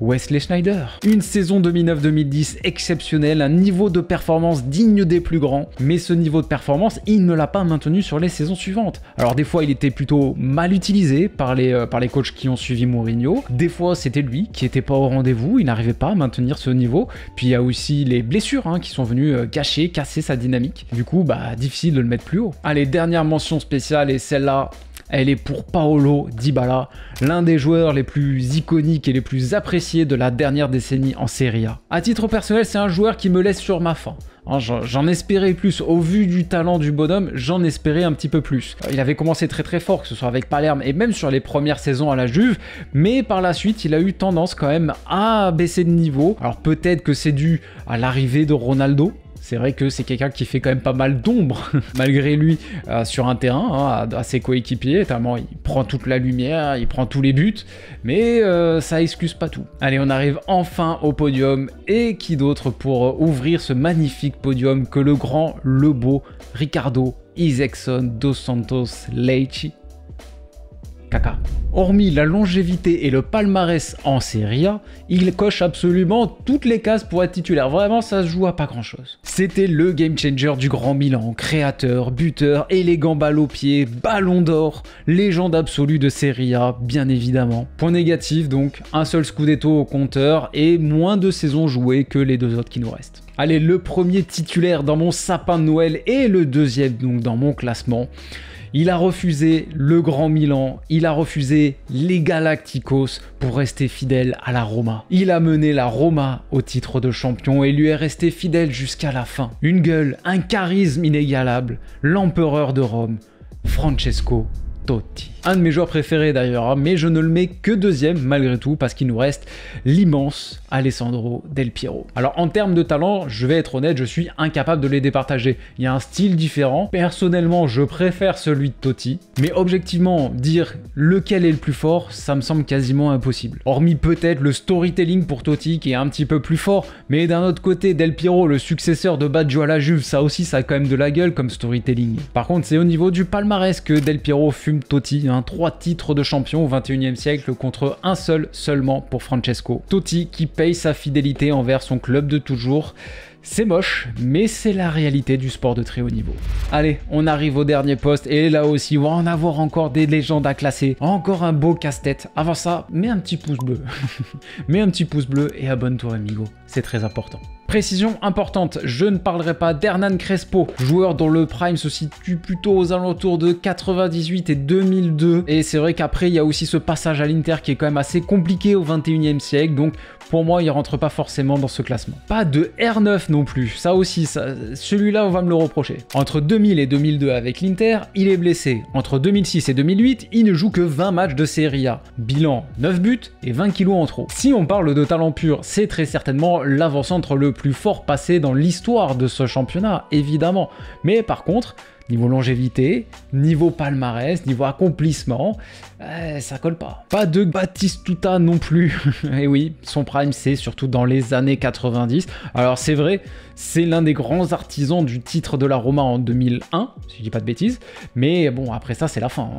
Wesley Sneijder. Une saison 2009-2010 exceptionnelle, un niveau de performance digne des plus grands, mais ce niveau de performance, il ne l'a pas maintenu sur les saisons suivantes. Alors des fois, il était plutôt mal utilisé par les coachs qui ont suivi Mourinho, des fois c'était lui qui était pas au rendez-vous, il n'arrivait pas à maintenir ce niveau, puis il y a aussi les blessures qui sont venues gâcher, casser sa dynamique. Du coup, difficile de le mettre plus haut. Allez, dernière mention spéciale, et celle-là, elle est pour Paolo Dybala, l'un des joueurs les plus iconiques et les plus appréciés de la dernière décennie en Serie A. À titre personnel, c'est un joueur qui me laisse sur ma faim. J'en espérais plus, au vu du talent du bonhomme, j'en espérais un petit peu plus. Il avait commencé très fort, que ce soit avec Palerme et même sur les premières saisons à la Juve, mais par la suite il a eu tendance quand même à baisser de niveau. Alors peut-être que c'est dû à l'arrivée de Ronaldo. C'est vrai que c'est quelqu'un qui fait quand même pas mal d'ombre, malgré lui, sur un terrain, à ses coéquipiers, notamment il prend toute la lumière, il prend tous les buts, mais ça excuse pas tout. Allez, on arrive enfin au podium, et qui d'autre pour ouvrir ce magnifique podium que le grand, le beau Ricardo Isaacson dos Santos Lecce. Kaka. Hormis la longévité et le palmarès en Serie A, il coche absolument toutes les cases pour être titulaire. Vraiment, ça se joue à pas grand chose. C'était le game changer du Grand Milan, créateur, buteur, élégant balle au pied, ballon d'or, légende absolue de Serie A, bien évidemment. Point négatif donc, un seul scudetto au compteur et moins de saisons jouées que les deux autres qui nous restent. Allez, le premier titulaire dans mon sapin de Noël et le deuxième donc dans mon classement. Il a refusé le Grand Milan, il a refusé les Galacticos pour rester fidèle à la Roma. Il a mené la Roma au titre de champion et lui est resté fidèle jusqu'à la fin. Une gueule, un charisme inégalable, l'empereur de Rome, Francesco Totti. Un de mes joueurs préférés d'ailleurs, mais je ne le mets que deuxième malgré tout parce qu'il nous reste l'immense Alessandro Del Piero. Alors en termes de talent, je vais être honnête, je suis incapable de les départager. Il y a un style différent. Personnellement, je préfère celui de Totti, mais objectivement, dire lequel est le plus fort, ça me semble quasiment impossible. Hormis peut-être le storytelling pour Totti qui est un petit peu plus fort, mais d'un autre côté, Del Piero, le successeur de Baggio à la Juve, ça aussi, ça a quand même de la gueule comme storytelling. Par contre, c'est au niveau du palmarès que Del Piero fume Totti. 3 titres de champion au 21e siècle contre un seul seulement pour Francesco Totti qui paye sa fidélité envers son club de toujours. C'est moche, mais c'est la réalité du sport de très haut niveau. Allez, on arrive au dernier poste et là aussi, on va en avoir encore des légendes à classer. Encore un beau casse-tête. Avant ça, mets un petit pouce bleu. Mets un petit pouce bleu et abonne-toi, amigo. C'est très important. Précision importante, je ne parlerai pas d'Hernan Crespo, joueur dont le prime se situe plutôt aux alentours de 98 et 2002. Et c'est vrai qu'après, il y a aussi ce passage à l'Inter qui est quand même assez compliqué au 21e siècle, donc pour moi, il rentre pas forcément dans ce classement. Pas de R9 non plus, ça aussi, celui-là, on va me le reprocher. Entre 2000 et 2002 avec l'Inter, il est blessé. Entre 2006 et 2008, il ne joue que 20 matchs de Serie A. Bilan, 9 buts et 20 kilos en trop. Si on parle de talent pur, c'est très certainement l'avant-centre le plus fort passé dans l'histoire de ce championnat, évidemment. Mais par contre, niveau longévité, niveau palmarès, niveau accomplissement, ça colle pas. Pas de Batistuta non plus. Et oui, son prime c'est surtout dans les années 90. Alors c'est vrai, c'est l'un des grands artisans du titre de la Roma en 2001, si je dis pas de bêtises. Mais bon, après ça c'est la fin.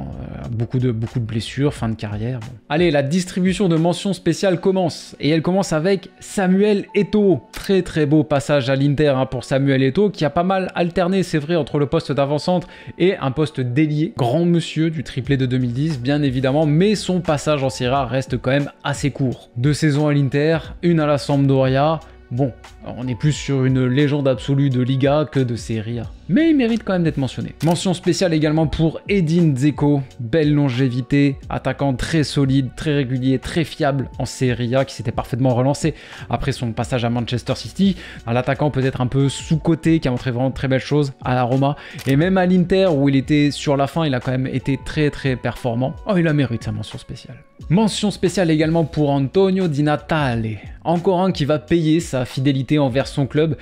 Beaucoup de blessures, fin de carrière. Bon. Allez, la distribution de mentions spéciales commence. Et elle commence avec Samuel Eto'o. Très très beau passage à l'Inter pour Samuel Eto'o qui a pas mal alterné, c'est vrai, entre le poste d'avant-centre et un poste d'ailier. Grand monsieur du triplé de 2010, bien évidemment, mais son passage en Serie A reste quand même assez court. 2 saisons à l'Inter, une à la Sampdoria. Bon, on est plus sur une légende absolue de Liga que de Serie A. Mais il mérite quand même d'être mentionné. Mention spéciale également pour Edin Dzeko, belle longévité, attaquant très solide, très régulier, très fiable en Serie A, qui s'était parfaitement relancé après son passage à Manchester City. Un attaquant peut-être un peu sous-coté, qui a montré vraiment de très belles choses à la Roma. Et même à l'Inter, où il était sur la fin, il a quand même été très très performant. Oh, il a mérité sa mention spéciale. Mention spéciale également pour Antonio Di Natale. Encore un qui va payer sa fidélité envers son club,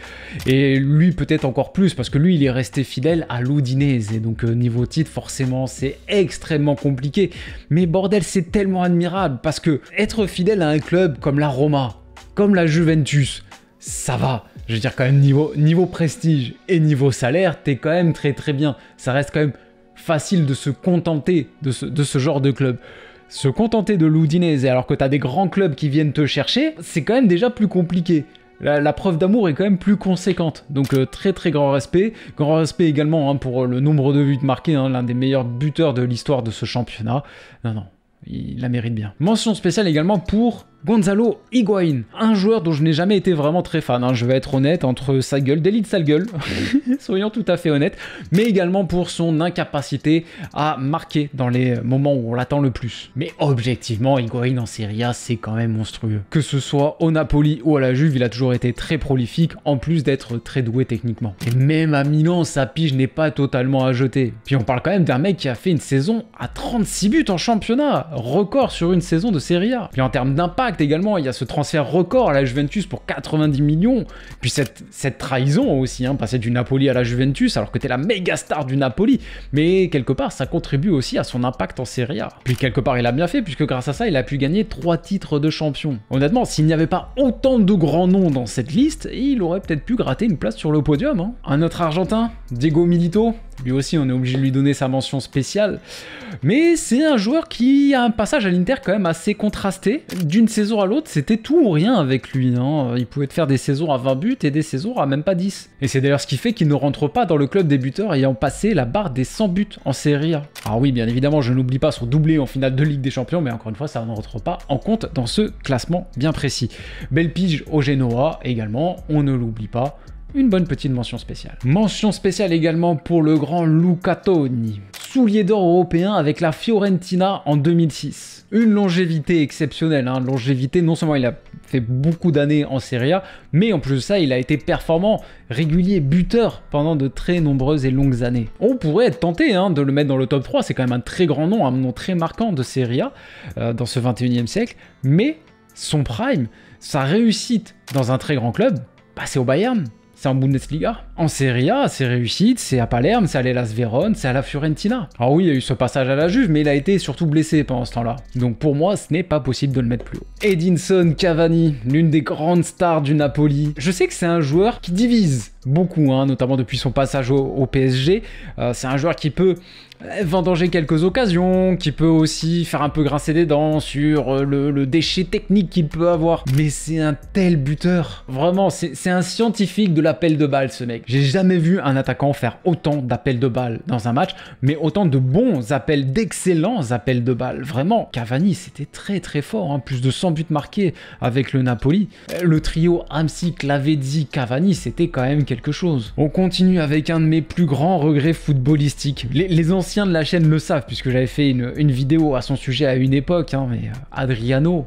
et lui peut-être encore plus, parce que lui il est resté fidèle à l'Udinese, et donc niveau titre forcément c'est extrêmement compliqué, mais bordel c'est tellement admirable, parce que être fidèle à un club comme la Roma, comme la Juventus, ça va, je veux dire quand même niveau prestige et niveau salaire, t'es quand même très très bien, ça reste quand même facile de se contenter de ce genre de club. Se contenter de l'Udinese alors que t'as des grands clubs qui viennent te chercher, c'est quand même déjà plus compliqué. La preuve d'amour est quand même plus conséquente. Donc très très grand respect. Grand respect également pour le nombre de buts marqués, l'un des meilleurs buteurs de l'histoire de ce championnat. Non, il la mérite bien. Mention spéciale également pour Gonzalo Higuaín, un joueur dont je n'ai jamais été vraiment très fan, je vais être honnête, entre sa gueule, délit de sale gueule, soyons tout à fait honnêtes, mais également pour son incapacité à marquer dans les moments où on l'attend le plus. Mais objectivement, Higuaín en Serie A, c'est quand même monstrueux. Que ce soit au Napoli ou à la Juve, il a toujours été très prolifique, en plus d'être très doué techniquement. Et même à Milan, sa pige n'est pas totalement à jeter. Puis on parle quand même d'un mec qui a fait une saison à 36 buts en championnat, record sur une saison de Serie A. Puis en termes d'impact, également, il y a ce transfert record à la Juventus pour 90 millions, puis cette trahison aussi, passer du Napoli à la Juventus alors que t'es la méga star du Napoli, mais quelque part ça contribue aussi à son impact en Serie A. Puis quelque part il a bien fait puisque grâce à ça il a pu gagner 3 titres de champion. Honnêtement, s'il n'y avait pas autant de grands noms dans cette liste, il aurait peut-être pu gratter une place sur le podium. Un autre Argentin, Diego Milito, lui aussi on est obligé de lui donner sa mention spéciale, mais c'est un joueur qui a un passage à l'Inter quand même assez contrasté. D'une saison à l'autre, c'était tout ou rien avec lui. Il pouvait te faire des saisons à 20 buts et des saisons à même pas 10. Et c'est d'ailleurs ce qui fait qu'il ne rentre pas dans le club des buteurs ayant passé la barre des 100 buts en Serie A. Alors oui, bien évidemment, je n'oublie pas son doublé en finale de Ligue des Champions, mais encore une fois, ça ne rentre pas en compte dans ce classement bien précis. Belle pige au Genoa également, on ne l'oublie pas. Une bonne petite mention spéciale. Mention spéciale également pour le grand Luca Toni. Soulier d'or européen avec la Fiorentina en 2006. Une longévité exceptionnelle. Longévité, non seulement il a fait beaucoup d'années en Serie A, mais en plus de ça, il a été performant, régulier, buteur pendant de très nombreuses et longues années. On pourrait être tenté de le mettre dans le top 3, c'est quand même un très grand nom, un nom très marquant de Serie A dans ce 21e siècle, mais son prime, sa réussite dans un très grand club, c'est au Bayern. C'est en Bundesliga. En Serie A, ses réussites, c'est à Palerme, c'est à l'Hellas Vérone, c'est à la Fiorentina. Alors oui, il y a eu ce passage à la Juve, mais il a été surtout blessé pendant ce temps-là. Donc pour moi, ce n'est pas possible de le mettre plus haut. Edinson Cavani, l'une des grandes stars du Napoli. Je sais que c'est un joueur qui divise beaucoup, notamment depuis son passage au PSG. C'est un joueur qui peut vendanger quelques occasions, qui peut aussi faire un peu grincer des dents sur le déchet technique qu'il peut avoir. Mais c'est un tel buteur. Vraiment, c'est un scientifique de l'appel de balle, ce mec. J'ai jamais vu un attaquant faire autant d'appels de balle dans un match, mais autant de bons appels, d'excellents appels de balle. Vraiment, Cavani, c'était très très fort. Plus de 100 buts marqués avec le Napoli. Le trio Hamsik, Lavezzi, Cavani, c'était quand même quelque chose. On continue avec un de mes plus grands regrets footballistiques. Les anciens de la chaîne le savent, puisque j'avais fait une vidéo à son sujet à une époque, mais Adriano,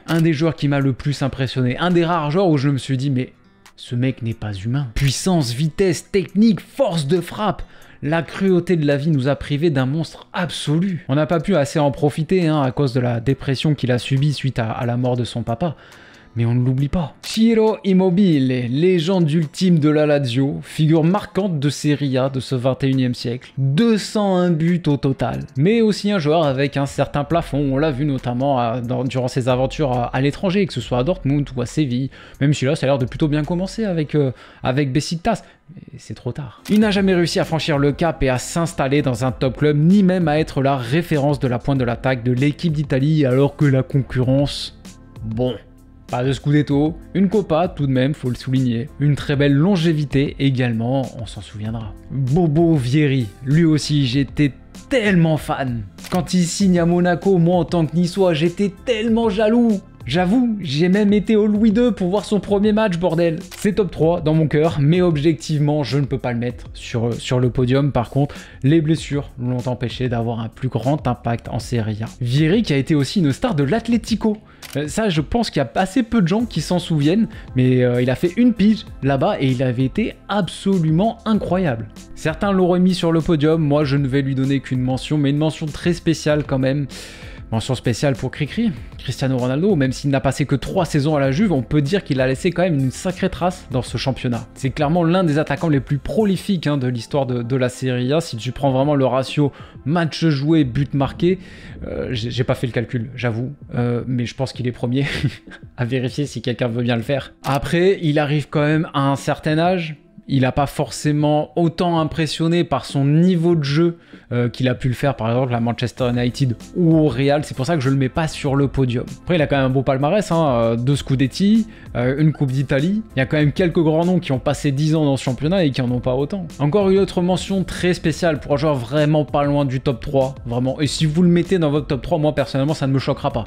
un des joueurs qui m'a le plus impressionné, un des rares joueurs où je me suis dit, mais ce mec n'est pas humain. Puissance, vitesse, technique, force de frappe. La cruauté de la vie nous a privés d'un monstre absolu. On n'a pas pu assez en profiter à cause de la dépression qu'il a subie suite à la mort de son papa. Mais on ne l'oublie pas. Ciro Immobile, légende ultime de la Lazio, figure marquante de Serie A de ce 21e siècle. 201 buts au total. Mais aussi un joueur avec un certain plafond, on l'a vu notamment durant ses aventures à l'étranger, que ce soit à Dortmund ou à Séville. Même si là, ça a l'air de plutôt bien commencer avec Besiktas. Mais c'est trop tard. Il n'a jamais réussi à franchir le cap et à s'installer dans un top club, ni même à être la référence de la pointe de l'attaque de l'équipe d'Italie, alors que la concurrence... Bon... Pas de Scudetto, une Copa tout de même, faut le souligner. Une très belle longévité également, on s'en souviendra. Bobo Vieri, lui aussi j'étais tellement fan. Quand il signe à Monaco, moi en tant que Niçois, j'étais tellement jaloux. J'avoue, j'ai même été au Louis II pour voir son premier match, bordel. C'est top 3 dans mon cœur, mais objectivement, je ne peux pas le mettre sur le podium. Par contre, les blessures l'ont empêché d'avoir un plus grand impact en Serie A. Vieri qui a été aussi une star de l'Atlético. Ça, je pense qu'il y a assez peu de gens qui s'en souviennent, mais il a fait une pige là-bas et il avait été absolument incroyable. Certains l'ont remis sur le podium, moi je ne vais lui donner qu'une mention, mais une mention très spéciale quand même. Mention spéciale pour Cricri, Cristiano Ronaldo, même s'il n'a passé que 3 saisons à la Juve, on peut dire qu'il a laissé quand même une sacrée trace dans ce championnat. C'est clairement l'un des attaquants les plus prolifiques de l'histoire de la Serie A. Si tu prends vraiment le ratio match joué, but marqué, j'ai pas fait le calcul, j'avoue, mais je pense qu'il est premier, à vérifier si quelqu'un veut bien le faire. Après, il arrive quand même à un certain âge, Il n'a pas forcément autant impressionné par son niveau de jeu qu'il a pu le faire par exemple à Manchester United ou au Real. C'est pour ça que je le mets pas sur le podium. Après, il a quand même un beau palmarès, hein, 2 Scudetti, une Coupe d'Italie. Il y a quand même quelques grands noms qui ont passé 10 ans dans ce championnat et qui en ont pas autant. Encore une autre mention très spéciale pour un joueur vraiment pas loin du top 3, vraiment. Et si vous le mettez dans votre top 3, moi personnellement ça ne me choquera pas.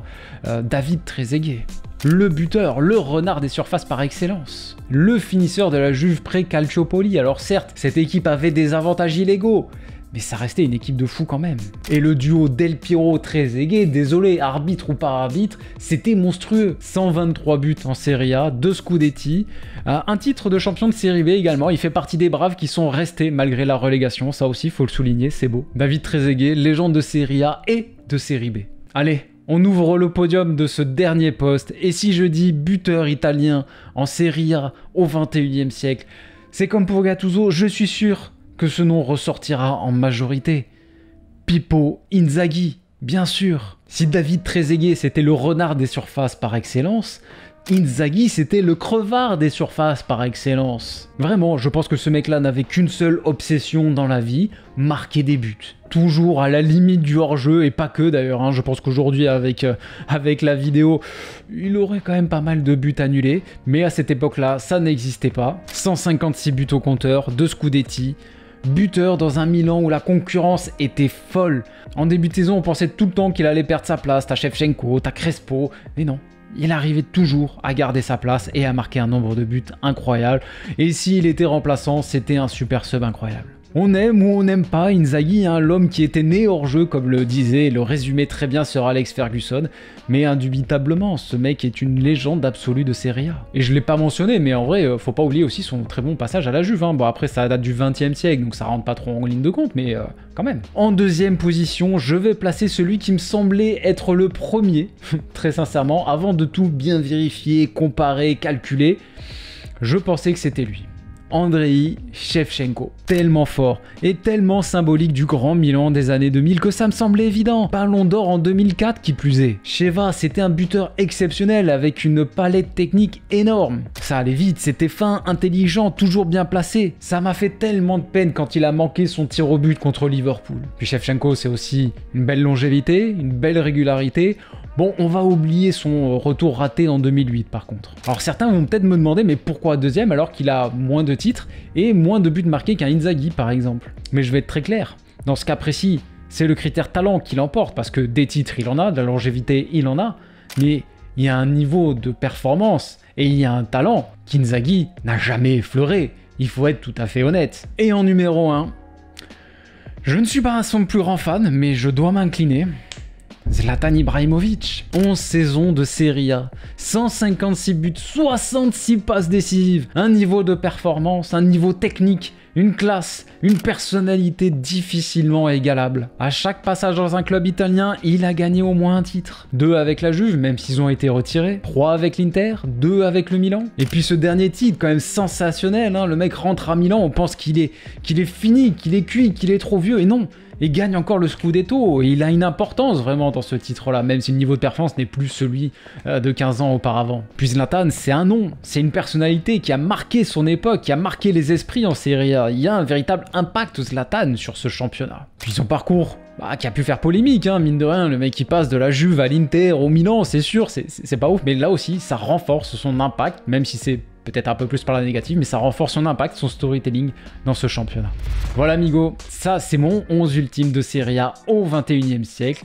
David Trezeguet. Le buteur, le renard des surfaces par excellence. Le finisseur de la Juve pré-Calciopoli. Alors certes, cette équipe avait des avantages illégaux, mais ça restait une équipe de fous quand même. Et le duo Del Piero-Trezeguet, désolé, arbitre ou pas arbitre, c'était monstrueux. 123 buts en Serie A, 2 Scudetti, un titre de champion de Série B également. Il fait partie des braves qui sont restés malgré la relégation, ça aussi faut le souligner, c'est beau. David Trezeguet, légende de Serie A et de Série B. Allez, on ouvre le podium de ce dernier poste, et si je dis buteur italien en Serie A au 21e siècle, c'est comme pour Gattuso, je suis sûr que ce nom ressortira en majorité. Pippo Inzaghi, bien sûr. Si David Trezeguet c'était le renard des surfaces par excellence, Inzaghi c'était le crevard des surfaces par excellence. Vraiment, je pense que ce mec-là n'avait qu'une seule obsession dans la vie, marquer des buts. Toujours à la limite du hors-jeu, et pas que d'ailleurs, hein. Je pense qu'aujourd'hui avec la vidéo, il aurait quand même pas mal de buts annulés, mais à cette époque-là, ça n'existait pas. 156 buts au compteur, 2 Scudetti, buteur dans un Milan où la concurrence était folle. En début de saison, on pensait tout le temps qu'il allait perdre sa place, t'as Shevchenko, t'as Crespo, mais non. Il arrivait toujours à garder sa place et à marquer un nombre de buts incroyable. Et s'il était remplaçant, c'était un super sub incroyable. On aime ou on n'aime pas Inzaghi, hein, l'homme qui était né hors jeu, comme le disait et le résumait très bien Sir Alex Ferguson, mais indubitablement, ce mec est une légende absolue de Serie A. Et je l'ai pas mentionné, mais en vrai, faut pas oublier aussi son très bon passage à la Juve, hein. Bon après ça date du 20e siècle, donc ça rentre pas trop en ligne de compte, mais quand même. En deuxième position, je vais placer celui qui me semblait être le premier, très sincèrement, avant de tout bien vérifier, comparer, calculer, je pensais que c'était lui. Andrei Shevchenko. Tellement fort et tellement symbolique du grand Milan des années 2000 que ça me semblait évident. Ballon d'or en 2004 qui plus est. Sheva, c'était un buteur exceptionnel avec une palette technique énorme. Ça allait vite, c'était fin, intelligent, toujours bien placé. Ça m'a fait tellement de peine quand il a manqué son tir au but contre Liverpool. Puis Shevchenko, c'est aussi une belle longévité, une belle régularité. Bon, on va oublier son retour raté en 2008 par contre. Alors certains vont peut-être me demander mais pourquoi deuxième alors qu'il a moins de titres et moins de buts marqués qu'un Inzaghi par exemple. Mais je vais être très clair, dans ce cas précis, c'est le critère talent qui l'emporte parce que des titres il en a, de la longévité il en a, mais il y a un niveau de performance et il y a un talent qu'Inzaghi n'a jamais effleuré. Il faut être tout à fait honnête. Et en numéro 1, je ne suis pas son plus grand fan mais je dois m'incliner. Zlatan Ibrahimovic, 11 saisons de Serie A, 156 buts, 66 passes décisives, un niveau de performance, un niveau technique, une classe, une personnalité difficilement égalable. À chaque passage dans un club italien, il a gagné au moins un titre. 2 avec la Juve, même s'ils ont été retirés, 3 avec l'Inter, 2 avec le Milan. Et puis ce dernier titre, quand même sensationnel, hein, le mec rentre à Milan, on pense qu'il est fini, qu'il est cuit, qu'il est trop vieux, et non. Et gagne encore le Scudetto, et il a une importance vraiment dans ce titre-là, même si le niveau de performance n'est plus celui de 15 ans auparavant. Puis Zlatan, c'est un nom, c'est une personnalité qui a marqué son époque, qui a marqué les esprits en Serie A. Il y a un véritable impact Zlatan sur ce championnat. Puis son parcours, qui a pu faire polémique, hein, mine de rien, le mec qui passe de la Juve à l'Inter, au Milan, c'est sûr, c'est pas ouf, mais là aussi, ça renforce son impact, même si c'est peut-être un peu plus par la négative, mais ça renforce son impact, son storytelling dans ce championnat. Voilà amigo, ça c'est mon 11 ultime de Serie A au 21e siècle.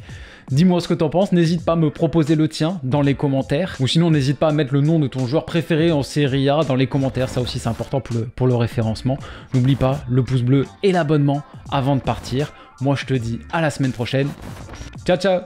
Dis-moi ce que t'en penses, n'hésite pas à me proposer le tien dans les commentaires, ou sinon n'hésite pas à mettre le nom de ton joueur préféré en Serie A dans les commentaires, ça aussi c'est important pour le référencement. N'oublie pas le pouce bleu et l'abonnement avant de partir. Moi je te dis à la semaine prochaine, ciao ciao.